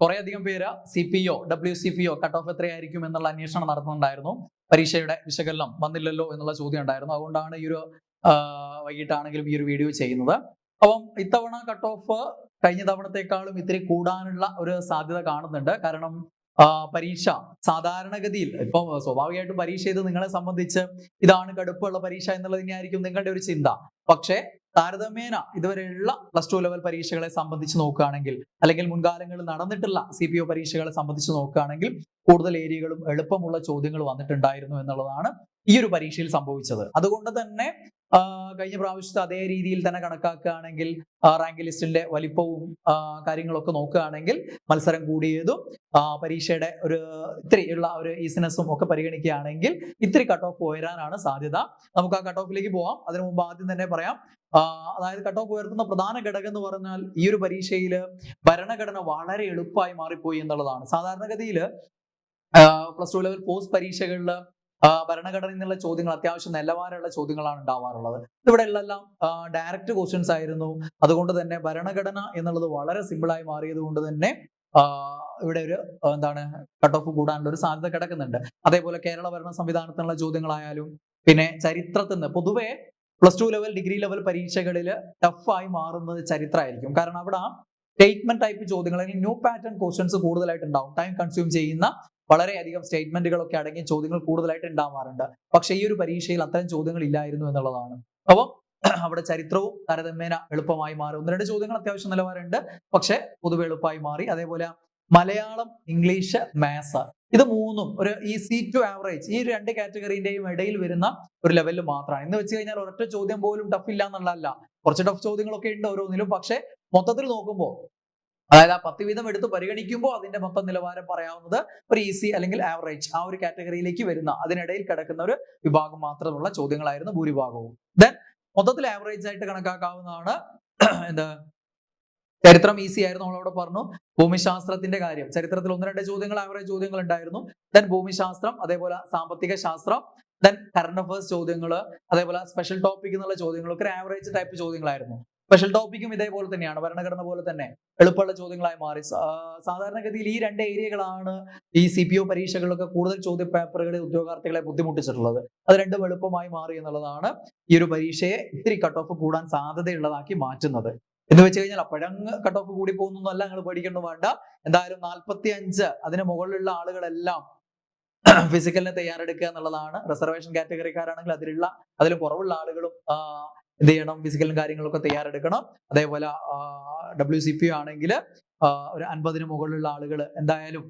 കുറെ അധികം പേര് CPO WCPO കട്ട് ഓഫ് എത്രയായിരിക്കും എന്നുള്ള അന്വേഷണം നടത്തുന്നുണ്ടായിരുന്നു. പരീക്ഷയുടെ വിശകലനം വന്നില്ലല്ലോ എന്നുള്ള ചോദ്യം ഉണ്ടായിരുന്നു. അതുകൊണ്ടാണ് ഈ ഒരു വൈകിട്ടാണെങ്കിലും ഈ ഒരു വീഡിയോ ചെയ്യുന്നത്. അപ്പം ഇത്തവണ കട്ട് ഓഫ് കഴിഞ്ഞ തവണത്തെക്കാളും ഇത്തിരി കൂടാനുള്ള ഒരു സാധ്യത കാണുന്നുണ്ട്. കാരണം പരീക്ഷ സാധാരണഗതിയിൽ ഇപ്പൊ സ്വാഭാവികമായിട്ടും പരീക്ഷ ഇത് നിങ്ങളെ സംബന്ധിച്ച് ഇതാണ് കടുപ്പമുള്ള പരീക്ഷ എന്നുള്ളത് തന്നെയായിരിക്കും നിങ്ങളുടെ ഒരു ചിന്ത. പക്ഷേ താരതമ്യേന ഇതുവരെയുള്ള +2 ലെവൽ പരീക്ഷകളെ സംബന്ധിച്ച് നോക്കുകയാണെങ്കിൽ, അല്ലെങ്കിൽ മുൻകാലങ്ങളിൽ നടന്നിട്ടുള്ള CPO പരീക്ഷകളെ സംബന്ധിച്ച് നോക്കുകയാണെങ്കിൽ കൂടുതൽ ഏരിയകളും എളുപ്പമുള്ള ചോദ്യങ്ങൾ വന്നിട്ടുണ്ടായിരുന്നു എന്നുള്ളതാണ് ഈ ഒരു പരീക്ഷയിൽ സംഭവിച്ചത്. അതുകൊണ്ട് തന്നെ കഴിഞ്ഞ പ്രാവശ്യത്തെ അതേ രീതിയിൽ തന്നെ കണക്കാക്കുകയാണെങ്കിൽ റാങ്ക് ലിസ്റ്റിന്റെ വലിപ്പവും കാര്യങ്ങളൊക്കെ നോക്കുകയാണെങ്കിൽ മത്സരം കൂടിയതും പരീക്ഷയുടെ ഒരു ഇത്തിരി ഉള്ള ഒരു ഈസിനെസ്സും ഒക്കെ പരിഗണിക്കുകയാണെങ്കിൽ ഇത്തിരി കട്ട് ഓഫ് ഉയരാനാണ് സാധ്യത. നമുക്ക് ആ കട്ട് ഓഫിലേക്ക് പോവാം. അതിനു മുമ്പ് ആദ്യം തന്നെ പറയാം, അതായത് കട്ട് ഓഫ് ഉയർത്തുന്ന പ്രധാന ഘടകം എന്ന് പറഞ്ഞാൽ ഈ ഒരു പരീക്ഷയിൽ ഭരണഘടന വളരെ എളുപ്പമായി മാറിപ്പോയി എന്നുള്ളതാണ്. സാധാരണഗതിയിൽ +2 ലെവൽ പോസ്റ്റ് പരീക്ഷകളിൽ ഭരണഘടനയിൽ നിന്നുള്ള ചോദ്യങ്ങൾ അത്യാവശ്യം നിലവാരമുള്ള ചോദ്യങ്ങളാണ് ഉണ്ടാവാറുള്ളത്. ഇവിടെ എല്ലാം ഡയറക്റ്റ് ക്വസ്റ്റ്യൻസ് ആയിരുന്നു. അതുകൊണ്ട് തന്നെ ഭരണഘടന എന്നുള്ളത് വളരെ സിമ്പിളായി മാറിയത് കൊണ്ട് തന്നെ ഇവിടെ ഒരു കട്ട് ഓഫ് കൂടാനുള്ള ഒരു സാധ്യത കിടക്കുന്നുണ്ട്. അതേപോലെ കേരള ഭരണ സംവിധാനത്തിനുള്ള ചോദ്യങ്ങളായാലും പിന്നെ ചരിത്രത്തിൽ നിന്ന് പൊതുവെ +2 ലെവൽ ഡിഗ്രി ലെവൽ പരീക്ഷകളിൽ ടഫായി മാറുന്നത് ചരിത്രമായിരിക്കും. കാരണം അവിടെ സ്റ്റേറ്റ്മെന്റ് ടൈപ്പ് ചോദ്യങ്ങൾ അല്ലെങ്കിൽ ന്യൂ പാറ്റേൺ ക്വസ്റ്റ്യൻസ് കൂടുതലായിട്ട് ഉണ്ടാവും. ടൈം കൺസ്യൂം ചെയ്യുന്ന വളരെയധികം സ്റ്റേറ്റ്മെന്റുകളൊക്കെ അടങ്ങിയ ചോദ്യങ്ങൾ കൂടുതലായിട്ട് ഉണ്ടാവാറുണ്ട്. പക്ഷേ ഈ ഒരു പരീക്ഷയിൽ അത്തരം ചോദ്യങ്ങൾ ഇല്ലായിരുന്നു എന്നുള്ളതാണ്. അപ്പം അവിടെ ചരിത്രവും താരതമ്യേന എളുപ്പമായി മാറി. 1-2 ചോദ്യങ്ങൾ അത്യാവശ്യം നിലവാരമുണ്ട്, പക്ഷെ പൊതുവെ എളുപ്പമായി മാറി. അതേപോലെ മലയാളം, ഇംഗ്ലീഷ്, മാത്സ് ഇത് മൂന്നും ഒരു ഈസി ടു ആവറേജ് ഈ 2 കാറ്റഗറിന്റെയും ഇടയിൽ വരുന്ന ഒരു ലെവലിൽ മാത്രമാണ്. എന്ന് വെച്ച് കഴിഞ്ഞാൽ ഒരൊറ്റ ചോദ്യം പോലും ടഫ് ഇല്ല എന്നുള്ളതല്ല. കുറച്ച് ടഫ് ചോദ്യങ്ങളൊക്കെ ഉണ്ട് ഓരോന്നിലും. പക്ഷെ മൊത്തത്തിൽ നോക്കുമ്പോൾ, അതായത് ആ 10 വീതം എടുത്ത് പരിഗണിക്കുമ്പോൾ അതിന്റെ മൊത്തം നിലവാരം പറയാവുന്നത് ഒരു ഈസി അല്ലെങ്കിൽ ആവറേജ് ആ ഒരു കാറ്റഗറിയിലേക്ക് വരുന്ന അതിനിടയിൽ കിടക്കുന്ന ഒരു വിഭാഗം മാത്രമുള്ള ചോദ്യങ്ങളായിരുന്നു ഭൂരിഭാഗവും. ദെൻ മൊത്തത്തിൽ ആവറേജ് ആയിട്ട് കണക്കാക്കാവുന്നതാണ് ചരിത്രം ഈസി ആയിരുന്നു, നമ്മളവിടെ പറഞ്ഞു. ഭൂമിശാസ്ത്രത്തിന്റെ കാര്യം, ചരിത്രത്തിൽ 1-2 ചോദ്യങ്ങൾ ആവറേജ് ചോദ്യങ്ങൾ ഉണ്ടായിരുന്നു. ദെൻ ഭൂമിശാസ്ത്രം, അതേപോലെ സാമ്പത്തിക ശാസ്ത്രം, ദെൻ കറണ്ട് അഫയേഴ്സ് ചോദ്യങ്ങൾ, അതേപോലെ സ്പെഷ്യൽ ടോപ്പിക് എന്നുള്ള ചോദ്യങ്ങളൊക്കെ ഒരു ആവറേജ് ടൈപ്പ് ചോദ്യങ്ങളായിരുന്നു. സ്പെഷ്യൽ ടോപ്പിക്കും ഇതേപോലെ തന്നെയാണ്, ഭരണഘടന പോലെ തന്നെ എളുപ്പമുള്ള ചോദ്യങ്ങളായി മാറി. സാധാരണഗതിയിൽ ഈ 2 ഏരിയകളാണ് ഈ CPO പരീക്ഷകളിലൊക്കെ കൂടുതൽ ചോദ്യ പേപ്പറുകളെ ഉദ്യോഗാർത്ഥികളെ ബുദ്ധിമുട്ടിച്ചിട്ടുള്ളത്. അത് രണ്ടും എളുപ്പമായി മാറി എന്നുള്ളതാണ് ഈ ഒരു പരീക്ഷയെ ഇത്തിരി കട്ട് ഓഫ് കൂടാൻ സാധ്യതയുള്ളതാക്കി മാറ്റുന്നത്. എന്ന് വെച്ച് കഴിഞ്ഞാൽ അപ്പോഴങ്ങ് കട്ട് ഓഫ് കൂടി പോകുന്നല്ല, നിങ്ങൾ പേടിക്കൊന്നും വേണ്ട. എന്തായാലും 45 അതിന് മുകളിലുള്ള ആളുകളെല്ലാം ഫിസിക്കലിന് തയ്യാറെടുക്കുക എന്നുള്ളതാണ്. റിസർവേഷൻ കാറ്റഗറിക്കാരാണെങ്കിൽ അതിലും കുറവുള്ള ആളുകളും എന്ത് ചെയ്യണം, ഫിസിക്കലും കാര്യങ്ങളൊക്കെ തയ്യാറെടുക്കണം. അതേപോലെ WCPO ആണെങ്കിൽ ഒരു 50-ന് മുകളിലുള്ള ആളുകൾ എന്തായാലും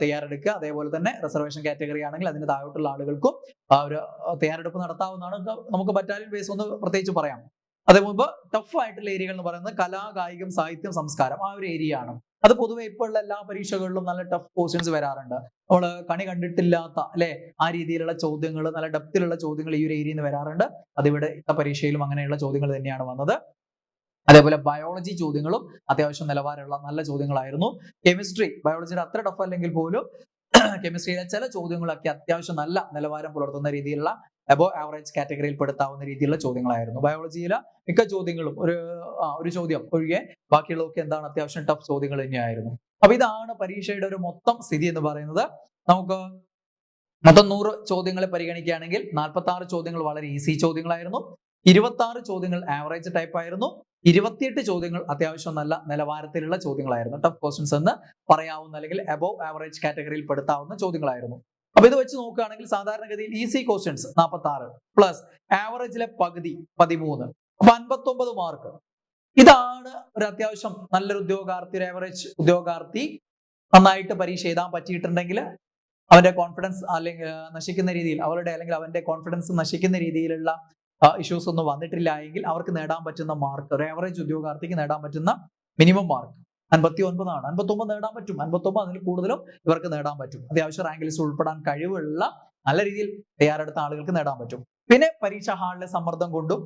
തയ്യാറെടുക്കുക. അതേപോലെ തന്നെ റിസർവേഷൻ കാറ്റഗറി ആണെങ്കിൽ അതിന് താഴോട്ടുള്ള ആളുകൾക്കും ഒരു തയ്യാറെടുപ്പ് നടത്താവുന്നതാണ്. നമുക്ക് ബറ്റാലിയൻ ബേസ് ഒന്ന് പ്രത്യേകിച്ച് പറയാം. അതേപോലെ ടഫ് ആയിട്ടുള്ള ഏരിയകൾ എന്ന് പറയുന്നത് കലാ, കായികം, സാഹിത്യം, സംസ്കാരം ആ ഒരു ഏരിയ ആണ്. അത് പൊതുവെ ഇപ്പോൾ ഉള്ള എല്ലാ പരീക്ഷകളിലും നല്ല ടഫ് ക്വസ്റ്റ്യൻസ് വരാറുണ്ട്. നമ്മൾ കണി കണ്ടിട്ടില്ലാത്ത ആ രീതിയിലുള്ള ചോദ്യങ്ങൾ, നല്ല ഡെപ്തിലുള്ള ചോദ്യങ്ങൾ ഈ ഒരു ഏരിയയിൽ നിന്ന് വരാറുണ്ട്. അതിവിടെ പരീക്ഷയിലും അങ്ങനെയുള്ള ചോദ്യങ്ങൾ തന്നെയാണ് വന്നത്. അതേപോലെ ബയോളജി ചോദ്യങ്ങളും അത്യാവശ്യം നിലവാരമുള്ള നല്ല ചോദ്യങ്ങളായിരുന്നു. കെമിസ്ട്രി, ബയോളജിയുടെ അത്ര ടഫ് അല്ലെങ്കിൽ പോലും കെമിസ്ട്രിയിലെ ചില ചോദ്യങ്ങളൊക്കെ അത്യാവശ്യം നല്ല നിലവാരം പുലർത്തുന്ന രീതിയിലുള്ള അബോ ആവറേജ് കാറ്റഗറിയിൽ പെടുത്താവുന്ന രീതിയിലുള്ള ചോദ്യങ്ങളായിരുന്നു. ബയോളജിയിലെ മിക്ക ചോദ്യങ്ങളും ഒരു ചോദ്യം ഒഴികെ ബാക്കിയുള്ളതൊക്കെ അത്യാവശ്യം ടഫ് ചോദ്യങ്ങൾ തന്നെയായിരുന്നു. അപ്പൊ ഇതാണ് പരീക്ഷയുടെ ഒരു മൊത്തം സ്ഥിതി എന്ന് പറയുന്നത്. നമുക്ക് മൊത്തം 100 ചോദ്യങ്ങളെ പരിഗണിക്കുകയാണെങ്കിൽ 46 ചോദ്യങ്ങൾ വളരെ ഈസി ചോദ്യങ്ങളായിരുന്നു, 26 ചോദ്യങ്ങൾ ആവറേജ് ടൈപ്പ് ആയിരുന്നു, 28 ചോദ്യങ്ങൾ അത്യാവശ്യം നല്ല നിലവാരത്തിലുള്ള ചോദ്യങ്ങളായിരുന്നു. ടഫ് ക്വസ്റ്റ്യൻസ് എന്ന് പറയാവുന്ന അല്ലെങ്കിൽ അബോവ് ആവറേജ് കാറ്റഗറിയിൽ പെടുത്താവുന്ന ചോദ്യങ്ങളായിരുന്നു. അപ്പൊ ഇത് വെച്ച് നോക്കുകയാണെങ്കിൽ സാധാരണഗതിയിൽ ഈസി ക്വസ്റ്റ്യൻസ് 46 പ്ലസ് ആവറേജിലെ പകുതി 13, അപ്പൊ 59 മാർക്ക്. ഇതാണ് ഒരു അത്യാവശ്യം നല്ലൊരു ഉദ്യോഗാർത്ഥി, ഒരു ആവറേജ് ഉദ്യോഗാർത്ഥി നന്നായിട്ട് പരീക്ഷ എഴുതാൻ പറ്റിയിട്ടുണ്ടെങ്കിൽ അവന്റെ കോൺഫിഡൻസ് അല്ലെങ്കിൽ നശിക്കുന്ന രീതിയിൽ അല്ലെങ്കിൽ അവന്റെ കോൺഫിഡൻസ് നശിക്കുന്ന രീതിയിലുള്ള ഇഷ്യൂസ് ഒന്നും വന്നിട്ടില്ല എങ്കിൽ അവർക്ക് നേടാൻ പറ്റുന്ന മാർക്ക്, ഒരു ആവറേജ് ഉദ്യോഗാർത്ഥിക്ക് നേടാൻ പറ്റുന്ന മിനിമം മാർക്ക് 59 ആണ്. 59 നേടാൻ പറ്റും. 59 അതിൽ കൂടുതലും ഇവർക്ക് നേടാൻ പറ്റും. അത്യാവശ്യം റാങ്ക് ലിസ്റ്റ് ഉൾപ്പെടാൻ കഴിവുള്ള നല്ല രീതിയിൽ തയ്യാറെടുത്ത ആളുകൾക്ക് നേടാൻ പറ്റും. പിന്നെ പരീക്ഷാ ഹാളിലെ സമ്മർദ്ദം കൊണ്ടും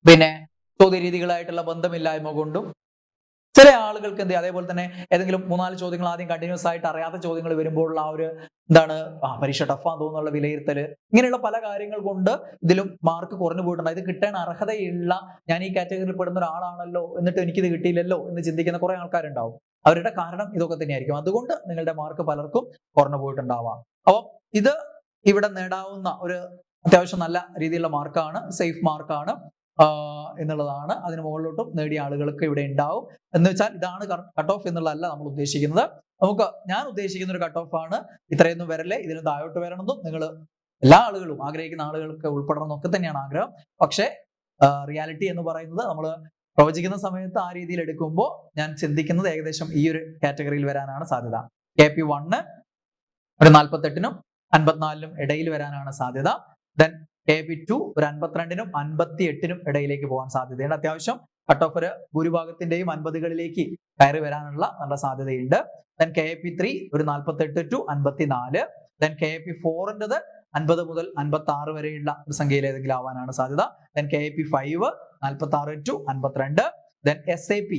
പിന്നെ ചോദ്യരീതികളായിട്ടുള്ള ബന്ധമില്ലായ്മ കൊണ്ടും ചില ആളുകൾക്ക് അതേപോലെ തന്നെ ഏതെങ്കിലും 3-4 ചോദ്യങ്ങൾ ആദ്യം കണ്ടിന്യൂസ് ആയിട്ട് അറിയാത്ത ചോദ്യങ്ങൾ വരുമ്പോഴുള്ള ആ ഒരു പരീക്ഷ ടഫാന്ന് തോന്നുള്ള വിലയിരുത്തല്, ഇങ്ങനെയുള്ള പല കാര്യങ്ങൾ കൊണ്ട് ഇതിലും മാർക്ക് കുറഞ്ഞു പോയിട്ടുണ്ട്. ഇത് കിട്ടാൻ അർഹതയുള്ള, ഞാൻ ഈ കാറ്റഗറിയിൽ പെടുന്ന ഒരാളാണല്ലോ എന്നിട്ട് എനിക്കിത് കിട്ടിയില്ലല്ലോ എന്ന് ചിന്തിക്കുന്ന കുറെ ആൾക്കാരുണ്ടാവും. അവരുടെ കാരണം ഇതൊക്കെ തന്നെയായിരിക്കും. അതുകൊണ്ട് നിങ്ങളുടെ മാർക്ക് പലർക്കും കുറഞ്ഞു പോയിട്ടുണ്ടാവാം. അപ്പോൾ ഇത് ഇവിടെ നേടാവുന്ന ഒരു അത്യാവശ്യം നല്ല രീതിയിലുള്ള മാർക്കാണ്, സേഫ് മാർക്കാണ് എന്നുള്ളതാണ്. അതിന് മുകളിലോട്ടും നേടിയ ആളുകൾക്ക് ഇവിടെ ഉണ്ടാവും. എന്ന് വെച്ചാൽ ഇതാണ് കട്ട് ഓഫ് എന്നുള്ളതല്ല നമ്മൾ ഉദ്ദേശിക്കുന്നത്. ഞാൻ ഉദ്ദേശിക്കുന്ന ഒരു കട്ട് ഓഫ് ആണ്. ഇത്രയൊന്നും വരല്ലേ, ഇതിന് താഴോട്ട് വരണമെന്നും നിങ്ങൾ എല്ലാ ആളുകളും ആഗ്രഹിക്കുന്ന ആളുകൾക്ക് ഉൾപ്പെടണം എന്നൊക്കെ തന്നെയാണ് ആഗ്രഹം. പക്ഷേ റിയാലിറ്റി എന്ന് പറയുന്നത് നമ്മൾ പ്രവചിക്കുന്ന സമയത്ത് ആ രീതിയിൽ എടുക്കുമ്പോൾ ഞാൻ ചിന്തിക്കുന്നത് ഏകദേശം ഈ ഒരു കാറ്റഗറിയിൽ വരാനാണ് സാധ്യത. KP1 ഒരു 48നും 54നും ഇടയിൽ വരാനാണ് സാധ്യത. ദെൻ KP2 ഒരു 52നും 58നും ഇടയിലേക്ക് പോകാൻ സാധ്യതയുണ്ട്. അത്യാവശ്യം കട്ട് ഓഫ് ഒരു ഭൂരിഭാഗത്തിന്റെയും 50കളിലേക്ക് കയറി വരാനുള്ള നല്ല സാധ്യതയുണ്ട്. ദെൻ KP3 ഒരു 48 to 54. ദെൻ KP4ൻ്റെത് 50 മുതൽ 56 വരെയുള്ള ഒരു സംഖ്യയിൽ ഏതെങ്കിലും ആവാനാണ് സാധ്യത. Then KP5 46 to 52. Then SAP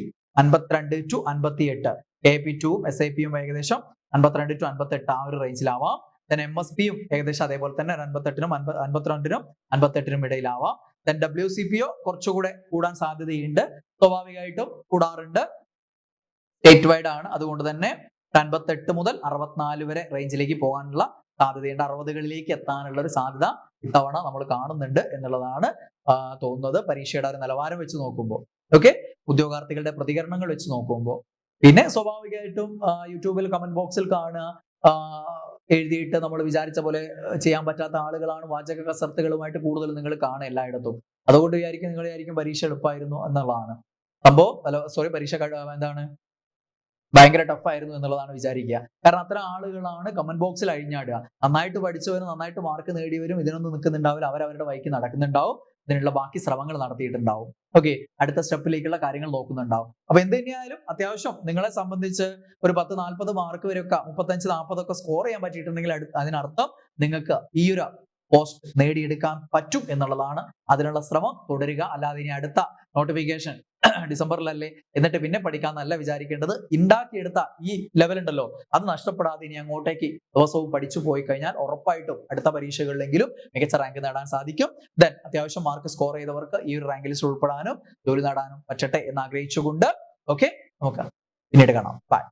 52 to 58. KP2 SAPയും ഏകദേശം 52 to 58 ആ ഒരു റേഞ്ചിലാവാം. ദെൻ MSPയും ഏകദേശം അതേപോലെ തന്നെ 58നും 52നും 58നും ഇടയിലാവാം. ദെൻ WCPO കുറച്ചുകൂടെ കൂടാൻ സാധ്യതയുണ്ട്, സ്വാഭാവികമായിട്ടും കൂടാറുണ്ട്, സ്റ്റേറ്റ് വൈഡ് ആണ്. അതുകൊണ്ട് തന്നെ 58 മുതൽ 64 വരെ റേഞ്ചിലേക്ക് പോകാനുള്ള സാധ്യതയുണ്ട്. 60കളിലേക്ക് എത്താനുള്ള ഒരു സാധ്യത ഇത്തവണ നമ്മൾ കാണുന്നുണ്ട് എന്നുള്ളതാണ് തോന്നുന്നത്, പരീക്ഷയുടെ ഒരു നിലവാരം വെച്ച് നോക്കുമ്പോൾ. ഓക്കെ, ഉദ്യോഗാർത്ഥികളുടെ പ്രതികരണങ്ങൾ വെച്ച് നോക്കുമ്പോൾ. പിന്നെ സ്വാഭാവികമായിട്ടും യൂട്യൂബിൽ കമന്റ് ബോക്സിൽ കാണുക, എഴുതിയിട്ട് നമ്മൾ വിചാരിച്ച പോലെ ചെയ്യാൻ പറ്റാത്ത ആളുകളാണ് വാചക കസർത്തുകളുമായിട്ട് കൂടുതൽ നിങ്ങൾ കാണുക എല്ലായിടത്തും. അതുകൊണ്ട് നിങ്ങൾ വിചാരിക്കും പരീക്ഷ എളുപ്പമായിരുന്നു എന്നുള്ളതാണ് സംഭവം. പരീക്ഷ എന്താണ് ഭയങ്കര ടഫായിരുന്നു എന്നുള്ളതാണ് വിചാരിക്കുക. കാരണം അത്തരം ആളുകളാണ് കമന്റ് ബോക്സിൽ അഴിഞ്ഞാടുക. നന്നായിട്ട് പഠിച്ചവരും നന്നായിട്ട് മാർക്ക് നേടിയവരും ഇതിനൊന്നും നിൽക്കുന്നുണ്ടാവില്ല, അവരവരുടെ വഴിക്ക് നടക്കുന്നുണ്ടാവും, ഇതിനുള്ള ബാക്കി ശ്രമങ്ങൾ നടത്തിയിട്ടുണ്ടാവും. ഓക്കെ, അടുത്ത സ്റ്റെപ്പിലേക്കുള്ള കാര്യങ്ങൾ നോക്കുന്നുണ്ടാവും. അപ്പൊ എന്ത് തന്നെയായാലും അത്യാവശ്യം നിങ്ങളെ സംബന്ധിച്ച് ഒരു 10-40 മാർക്ക് വരെയൊക്കെ 35-40 ഒക്കെ സ്കോർ ചെയ്യാൻ പറ്റിയിട്ടുണ്ടെങ്കിൽ അതിനർത്ഥം നിങ്ങൾക്ക് ഈ ഒരു പോസ്റ്റ് നേടിയെടുക്കാൻ പറ്റും എന്നുള്ളതാണ്. അതിനുള്ള ശ്രമം തുടരുക. അല്ലാതെ ഇനി അടുത്ത നോട്ടിഫിക്കേഷൻ ഡിസംബറിലല്ലേ എന്നിട്ട് പിന്നെ പഠിക്കാന്നല്ല വിചാരിക്കേണ്ടത്. ഉണ്ടാക്കിയെടുത്ത ഈ ലെവൽ ഉണ്ടല്ലോ, അത് നഷ്ടപ്പെടാതെ ഇനി അങ്ങോട്ടേക്ക് ദിവസവും പഠിച്ചു പോയി കഴിഞ്ഞാൽ ഉറപ്പായിട്ടും അടുത്ത പരീക്ഷകളിലെങ്കിലും മികച്ച റാങ്ക് നേടാൻ സാധിക്കും. ദെൻ അത്യാവശ്യം മാർക്ക് സ്കോർ ചെയ്തവർക്ക് ഈ ഒരു റാങ്ക് ലിസ്റ്റ് ഉൾപ്പെടാനും ജോലി നേടാനും പറ്റട്ടെ എന്ന് ആഗ്രഹിച്ചുകൊണ്ട് ഓക്കെ, നമുക്ക് പിന്നീട് കാണാം. ബൈ.